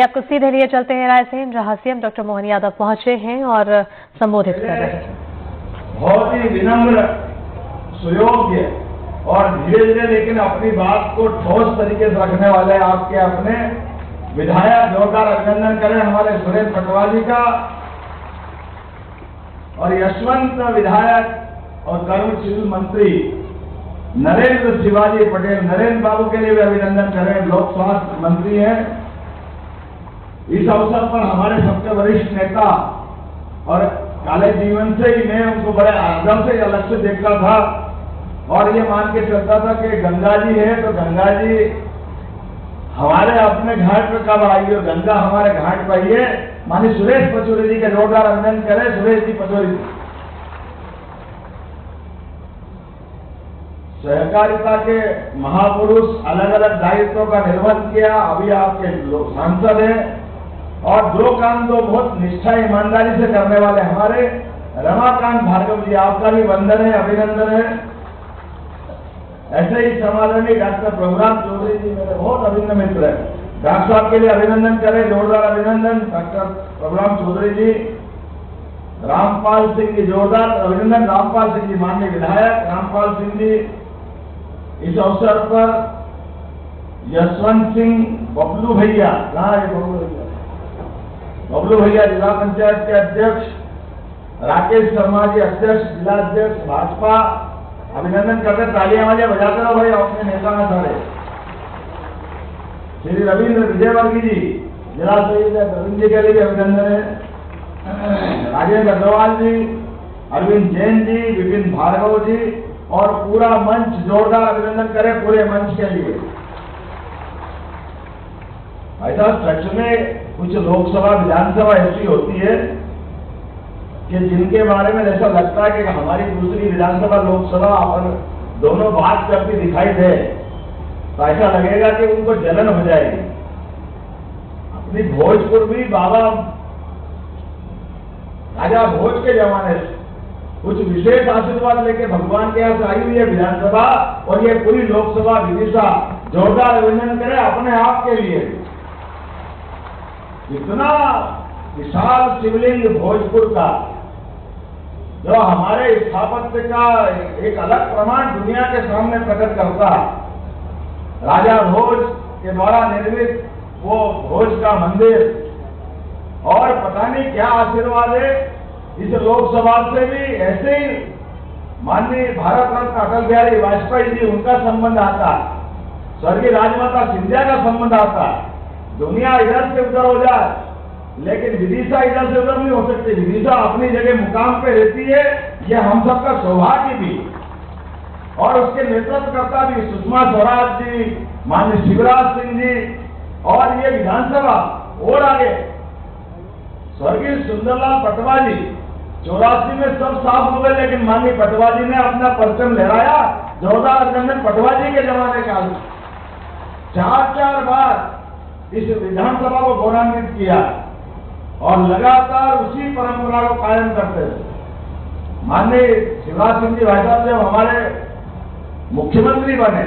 आपको सीधे लिए चलते हैं रायसेन, जहां सीएम डॉक्टर मोहन यादव पहुंचे हैं और संबोधित कर रहे हैं। बहुत ही विनम्र, सुयोग्य और धीरे धीरे लेकिन अपनी बात को ठोस तरीके से रखने वाले आपके अपने विधायक, जोरदार अभिनंदन करें हमारे सुरेश पटवारी का। और यशवंत विधायक और कर्मशील मंत्री नरेंद्र शिवाजी पटेल, नरेंद्र बाबू के लिए भी अभिनंदन करें, लोक स्वास्थ्य मंत्री हैं। इस अवसर पर हमारे सबसे वरिष्ठ नेता और काले जीवन से ही मैं उनको बड़े आदर से अलग से देखता था और ये मान के चलता था कि गंगा जी है तो गंगा जी हमारे अपने घाट पर कब आई और गंगा हमारे घाट पर आई है। माननीय सुरेश पचौरी जी का जोरदार अभिनंदन करें। सुरेश जी पचौरी जी सहकारिता के महापुरुष, अलग अलग दायित्वों का निर्वहन किया, अभी आपके लोग सांसद हैं और जो काम तो बहुत निष्ठा ईमानदारी से करने वाले हमारे रमाकांत भार्गव जी, आपका भी वंदन है, अभिनंदन है। ऐसे ही समाधानी डॉक्टर प्रभुराम चौधरी जी मेरे बहुत अभिन्न मित्र है, डॉक्टर साहब के लिए अभिनंदन करें, जोरदार अभिनंदन डॉक्टर प्रभुराम चौधरी जी। रामपाल सिंह जी, जोरदार अभिनंदन रामपाल सिंह जी, माननीय विधायक रामपाल सिंह जी। इस अवसर पर यशवंत सिंह बबलू भैया, कहाँ है बबलू भैया? बबलू भैया जिला पंचायत के अध्यक्ष, राकेश शर्मा जी अध्यक्ष, जिला अध्यक्ष भाजपा, अभिनंदन करते, तालियां वालियां बजाते रहो भाई, अपने नेता में सारे। श्री रविंद्र विजयवर्गीय जी, जिला सचिव रविंद्र जी के लिए भी अभिनंदन है। राजेंद्र अग्रवाल जी, अरविंद जैन जी, विपिन भार्गव जी और पूरा मंच, जोरदार अभिनंदन करें पूरे मंच के लिए। ऐसा सच में कुछ लोकसभा विधानसभा ऐसी होती है कि जिनके बारे में ऐसा लगता है कि हमारी दूसरी विधानसभा लोकसभा और दोनों बात करती दिखाई दे तो ऐसा लगेगा कि उनको जलन हो जाएगी। अपनी भोजपुर भी बाबा राजा भोज के जमाने से कुछ विशेष आशीर्वाद लेके भगवान के यहाँ से आई हुई है विधानसभा और ये पूरी लोकसभा विदिशा। जोरदार अभिनंदन करें अपने आप के लिए। इतना विशाल शिवलिंग भोजपुर का, जो हमारे स्थापत्य का एक अलग प्रमाण दुनिया के सामने प्रकट करता है। राजा भोज के द्वारा निर्मित वो भोज का मंदिर, और पता नहीं क्या आशीर्वाद है इस लोकसभा से भी। ऐसे ही माननीय भारत रत्न अटल बिहारी वाजपेयी जी, उनका संबंध आता है, स्वर्गीय राजमाता सिंधिया का संबंध आता है। दुनिया इधर से उधर हो जाए लेकिन विदिशा इधर से उधर नहीं हो सकती। विदिशा अपनी जगह मुकाम पे रहती है, यह हम सबका सौभाग्य भी। और उसके नेतृत्वकर्ता भी सुषमा स्वराज जी, माननीय शिवराज सिंह जी, और ये विधानसभा और आगे स्वर्गीय सुंदरलाल पटवा जी 84 में सब साफ हो गए, लेकिन माननीय पटवा जी ने अपना परचम लहराया। जोरदार अभिनंदन पटवा जी के जमाने का। 4 बार इस विधानसभा को गौरवान्वित किया और लगातार उसी परंपरा को कायम करते थे। माननीय शिवराज सिंह जी भाई साहब जब हमारे मुख्यमंत्री बने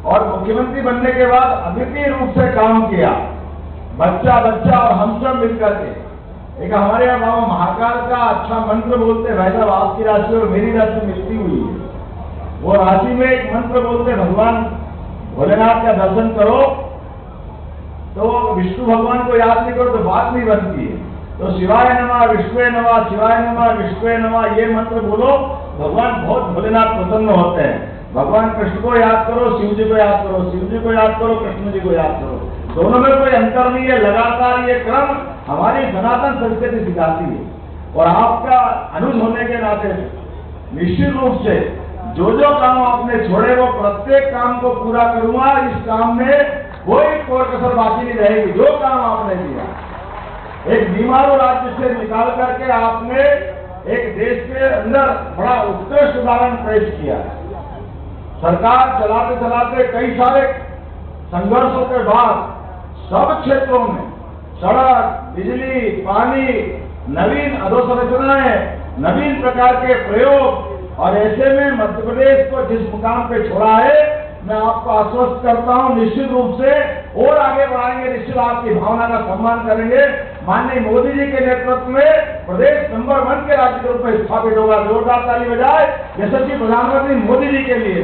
और मुख्यमंत्री बनने के बाद अद्वितीय रूप से काम किया, बच्चा बच्चा और हम सब मिलकर के। एक हमारे यहाँ बाबा महाकाल का अच्छा मंत्र बोलते, भाई साहब आपकी राशि और मेरी राशि मिलती हुई है। वो राशि में एक मंत्र बोलते, भगवान भोलेनाथ का दर्शन करो, तो विष्णु भगवान को याद नहीं करो तो बात नहीं बनती है। तो शिवाय नमः, विष्णुवे नमः, शिवाय नमः, विष्णुवे नमः, ये मंत्र बोलो, भगवान बहुत भोलेनाथ प्रसन्न होते हैं। भगवान कृष्ण को याद करो, शिव जी को याद करो, शिव जी को याद करो, कृष्ण जी को याद करो। दोनों में कोई अंतर नहीं है। लगातार ये क्रम हमारी सनातन संस्कृति सिखाती है। और आपका अनुज होने के नाते निश्चित रूप से जो जो काम आपने छोड़े वो प्रत्येक काम को पूरा करूंगा। इस काम में कोई कसर बाकी नहीं रहेगी। जो काम आपने किया, एक बीमारू राज्य से निकाल करके आपने एक देश के अंदर बड़ा उत्कृष्ट उदाहरण पेश किया। सरकार चलाते चलाते कई सारे संघर्षों के बाद सब क्षेत्रों में सड़क, बिजली, पानी, नवीन अधोसंरचनाएं, नवीन प्रकार के प्रयोग, और ऐसे में मध्य प्रदेश को जिस मुकाम पे छोड़ा है मैं आपको आश्वस्त करता हूं, निश्चित रूप से और आगे बढ़ाएंगे, निश्चित आपकी भावना का सम्मान करेंगे। माननीय मोदी जी के नेतृत्व में प्रदेश नंबर 1 के राज्य के रूप में स्थापित होगा। जोरदार ताली बजाए यशस्वी प्रधानमंत्री मोदी जी के लिए।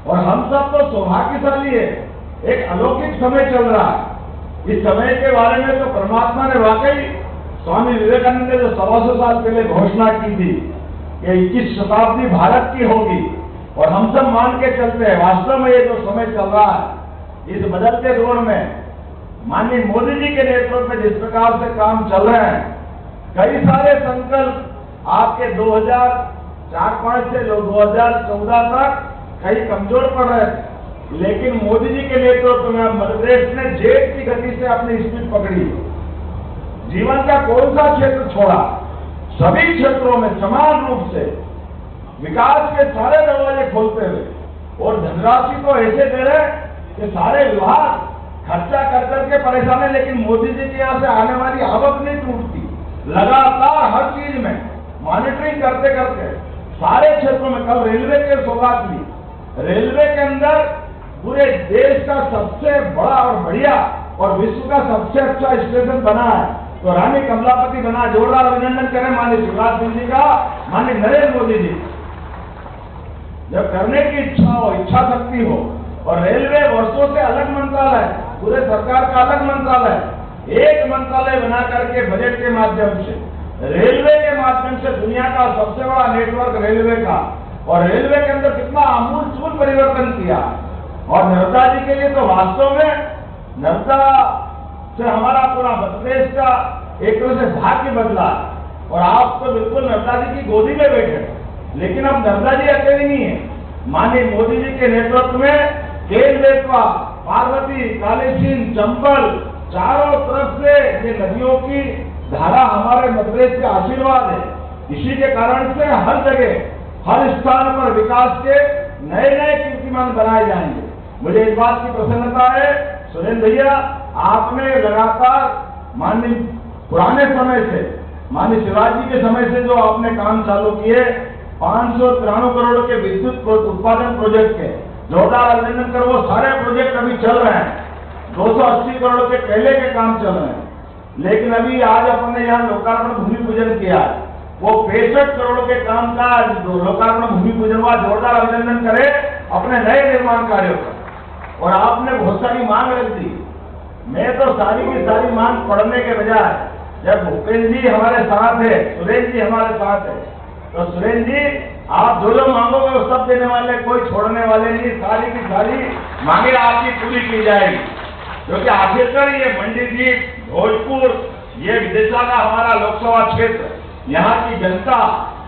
और हम सब तो सौभाग्यशाली है, एक अलौकिक समय चल रहा है। इस समय के बारे में तो परमात्मा ने वाकई स्वामी विवेकानंद ने जो 125 साल पहले घोषणा की थी कि 21 शताब्दी भारत की होगी, और हम सब मान के चलते हैं। वास्तव में ये जो समय चल रहा है, इस बदलते दौर में माननीय मोदी जी के नेतृत्व में जिस प्रकार से काम चल रहे हैं, कई सारे संकल्प आपके 2004-5 से 2014 तक कई कमजोर पड़ रहे थे, लेकिन मोदी जी के नेतृत्व में मध्य प्रदेश ने जेट की गति से अपनी स्पीड पकड़ी। जीवन का कौन सा क्षेत्र छोड़ा, सभी क्षेत्रों में समान रूप से विकास के सारे दरवाजे खोलते हुए, और धनराशि तो ऐसे दे रहे कि सारे विभाग खर्चा कर करके परेशान है, लेकिन मोदी जी के यहाँ से आने वाली आवक नहीं टूटती। लगातार हर चीज में मॉनिटरिंग करते करते सारे क्षेत्रों में, कल रेलवे के सौगात ली, रेलवे के अंदर पूरे देश का सबसे बड़ा और बढ़िया और विश्व का सबसे अच्छा स्टेशन बना है, तो रानी कमलापति बना। जोरदार अभिनंदन करें माननीय शिवराज सिंह जी का, माननीय नरेंद्र मोदी जी। जब करने की इच्छा हो, इच्छा शक्ति हो, और रेलवे वर्षों से अलग मंत्रालय, पूरे सरकार का अलग मंत्रालय, एक मंत्रालय बना करके बजट के माध्यम से, रेलवे के माध्यम से दुनिया का सबसे बड़ा नेटवर्क रेलवे का, और रेलवे के अंदर कितना आमूल परिवर्तन किया। और नर्मदा जी के लिए तो वास्तव में नर्मदा से हमारा पूरा मध्य प्रदेश का एक तरह से भाग्य बदला, और आप तो बिल्कुल नर्मदा जी की गोदी में बैठे। लेकिन अब नर्मदा जी अकेली नहीं है, माननीय मोदी जी के नेतृत्व में केन बेतवा, पार्वती, कालीसिंध, चंबल, चारों तरफ से ये नदियों की धारा हमारे मध्य प्रदेश का आशीर्वाद है। इसी के कारण से हर जगह, हर स्थान पर विकास के नए नए कीर्तिमान बनाए जाएंगे। मुझे इस बात की प्रसन्नता है, सुरेंद्र भैया, आपने लगातार माननीय पुराने समय से, माननीय शिवराज जी के समय से जो आपने काम चालू किए, 593 करोड़ के विद्युत उत्पादन प्रोजेक्ट के, जोरदार अभिनंदन करो। वो सारे प्रोजेक्ट अभी चल रहे हैं। 280 करोड़ के पहले के काम चल रहे हैं, लेकिन अभी आज अपने यहाँ लोकार्पण भूमि पूजन किया है, वो 65 करोड़ के काम का लोकार्पण भूमि पूजन हुआ। जोरदार अभिनंदन करें अपने नए निर्माण कार्यों का। और आपने बहुत सारी मांग रख दी। मैं तो सारी की सारी मांग पढ़ने के बजाय, जब भूपेन्द्र जी हमारे साथ है, सुरेंद्र जी हमारे साथ है, तो सुरेंद्र जी आप जो मांगोगे वो सब देने वाले, कोई छोड़ने वाले नहीं। सारी की सारी मांगे आपकी पूरी की जाएगी, क्योंकि आखिरकार ये मंडीदीप, भोजपुर, ये विदिशा का हमारा लोकसभा क्षेत्र, यहाँ की जनता,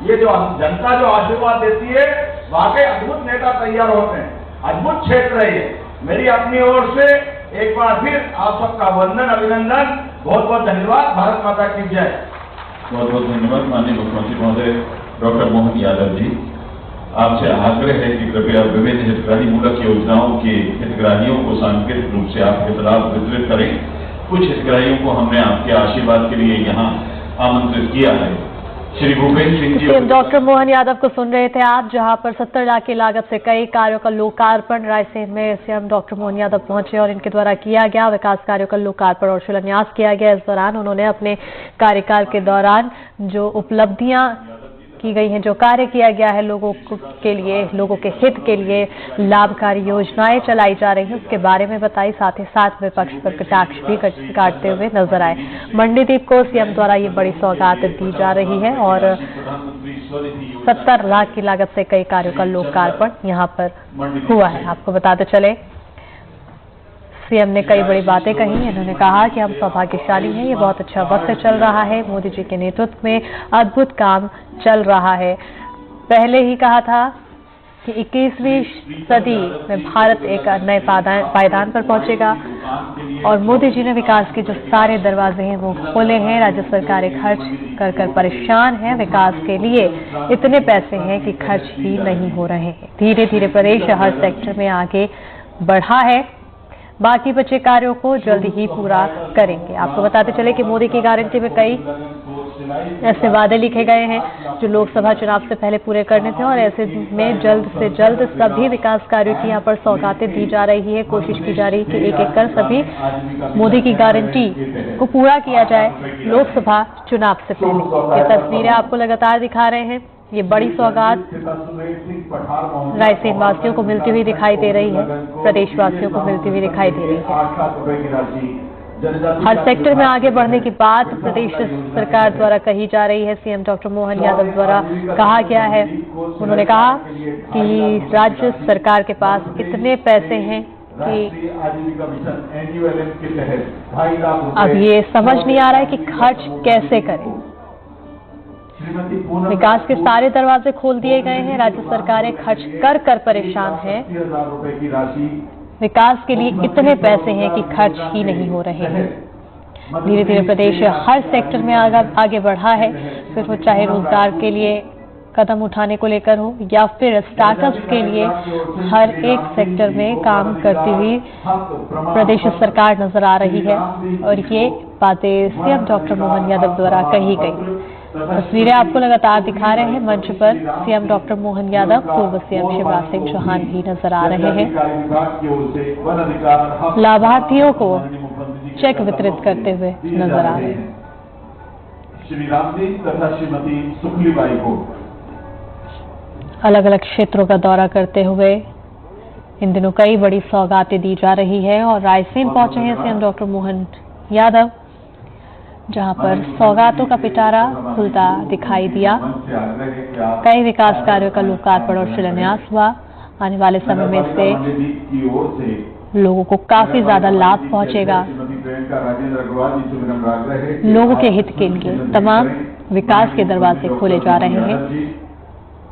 ये जो जनता जो आशीर्वाद देती है, वाकई अद्भुत नेता तैयार होते हैं। अद्भुत क्षेत्र है ये। मेरी अपनी ओर से एक बार फिर आप सबका वंदन, अभिनंदन, बहुत बहुत धन्यवाद। भारत माता की जय। बहुत बहुत धन्यवाद माननीय मुख्यमंत्री महोदय डॉक्टर मोहन यादव जी। आपसे आग्रह है कि कृपया विभिन्न हितग्राही मूलक योजनाओं के हितग्राहियों को सांकेतिक रूप से आप हितलाभ वितरित करें। कुछ हितग्राहियों को हमने आपके आशीर्वाद के लिए यहाँ आमंत्रित किया है। श्री भूपेन्द्र सिंह जी। डॉक्टर मोहन यादव को सुन रहे थे आप, जहां पर 70 लाख की लागत से कई कार्यों का लोकार्पण रायसेन में सीएम डॉक्टर मोहन यादव पहुंचे और इनके द्वारा किया गया विकास कार्यों का लोकार्पण और शिलान्यास किया गया। इस दौरान उन्होंने अपने कार्यकाल के दौरान जो उपलब्धियां की गई हैं, जो कार्य किया गया है लोगों के लिए, लोगों के हित के लिए लाभकारी योजनाएं चलाई जा रही हैं, उसके बारे में बताई। साथ ही साथ विपक्ष पर कटाक्ष भी काटते हुए नजर आए। मंडीदीप को सीएम द्वारा ये बड़ी सौगात दी जा रही है और 70 लाख की लागत से कई कार्यों का लोकार्पण यहाँ पर हुआ है। आपको बताते चले, सीएम ने कई बड़ी बातें कही। इन्होंने कहा कि हम सौभाग्यशाली हैं, ये बहुत अच्छा वक्त चल रहा है, मोदी जी के नेतृत्व में अद्भुत काम चल रहा है। पहले ही कहा था कि 21वीं सदी में भारत एक नए पायदान पर पहुंचेगा और मोदी जी ने विकास के जो सारे दरवाजे हैं वो खोले हैं। राज्य सरकारें खर्च कर परेशान हैं, विकास के लिए इतने पैसे हैं कि खर्च ही नहीं हो रहे हैं। धीरे धीरे प्रदेश हर सेक्टर में आगे बढ़ा है, बाकी बचे कार्यों को जल्द ही पूरा करेंगे। आपको बताते चले कि मोदी की गारंटी में कई ऐसे वादे लिखे गए हैं जो लोकसभा चुनाव से पहले पूरे करने थे और ऐसे में जल्द से जल्द सभी विकास कार्यों की यहाँ पर सौगातें दी जा रही है। कोशिश की जा रही है कि एक एक कर सभी मोदी की गारंटी को पूरा किया जाए लोकसभा चुनाव से पहले। ये तस्वीरें आपको लगातार दिखा रहे हैं। ये बड़ी सौगात रायसेन वासियों को मिलती हुई दिखाई दे रही है, प्रदेशवासियों को मिलती हुई दिखाई दे रही है। हर सेक्टर में आगे बढ़ने की बात प्रदेश सरकार द्वारा कही जा रही है। सीएम डॉक्टर मोहन यादव द्वारा कहा गया है, उन्होंने कहा कि राज्य सरकार के पास इतने पैसे हैं कि अब ये समझ नहीं आ रहा है कि खर्च कैसे करें। विकास के सारे दरवाजे खोल दिए गए हैं। राज्य सरकारें खर्च कर कर परेशान हैं। विकास के लिए इतने पैसे हैं कि खर्च ही नहीं हो रहे हैं। धीरे धीरे प्रदेश हर सेक्टर में आगे बढ़ा है, फिर वो चाहे रोजगार के लिए कदम उठाने को लेकर हो या फिर स्टार्टअप्स के लिए हर एक सेक्टर में काम करती हुई प्रदेश सरकार नजर आ रही है। और ये बातें सीएम डॉक्टर मोहन यादव द्वारा कही गई। तस्वीरें आपको लगातार दिखा रहे हैं। मंच पर सीएम डॉक्टर मोहन यादव, पूर्व सीएम शिवराज सिंह चौहान भी नजर आ रहे हैं। लाभार्थियों को चेक वितरित करते हुए नजर आ रहे हैं। श्री राम जी तथा श्रीमती सुखलीबाई को अलग अलग क्षेत्रों का दौरा करते हुए इन दिनों कई बड़ी सौगातें दी जा रही है और रायसेन पहुंचे हैं सीएम डॉक्टर मोहन यादव, जहां पर सौगातों का पिटारा खुलता दिखाई दिया। कई विकास कार्यों का लोकार्पण और शिलान्यास हुआ। आने वाले समय में से लोगों को काफी ज्यादा लाभ पहुंचेगा। लोगों के हित के लिए तमाम विकास के दरवाजे खोले जा रहे हैं।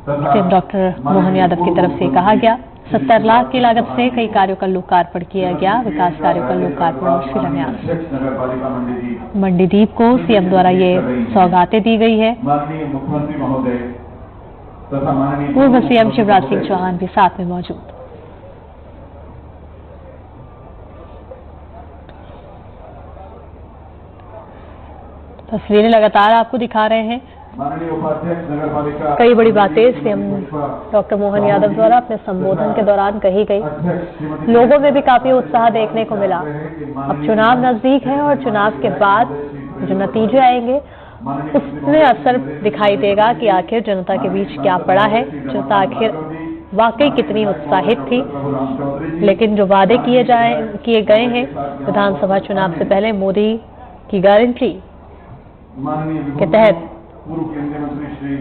सीएम डॉक्टर मोहन यादव की तरफ से कहा गया 70 लाख की लागत से कई कार्यों का लोकार्पण किया गया। विकास कार्यों का लोकार्पण और शिलान्यास। मंडीदीप को सीएम द्वारा ये सौगातें दी गई है। मुख्यमंत्री महोदय तथा माननीय पूर्व सीएम शिवराज सिंह चौहान भी साथ में मौजूद। तस्वीरें लगातार आपको दिखा रहे हैं। माननीय उपाध्यक्ष नगर पालिका कई बड़ी बातें सीएम डॉक्टर मोहन यादव द्वारा अपने संबोधन के दौरान कही गई। लोगों में भी काफी उत्साह देखने को मिला। अब चुनाव नजदीक है और चुनाव के बाद जो नतीजे आएंगे उसमें असर दिखाई देगा कि आखिर जनता के बीच क्या पड़ा है। जनता आखिर वाकई कितनी उत्साहित थी। लेकिन जो वादे किए गए हैं विधानसभा चुनाव से पहले मोदी की गारंटी के तहत पूर्व केंद्रीय मंत्री श्री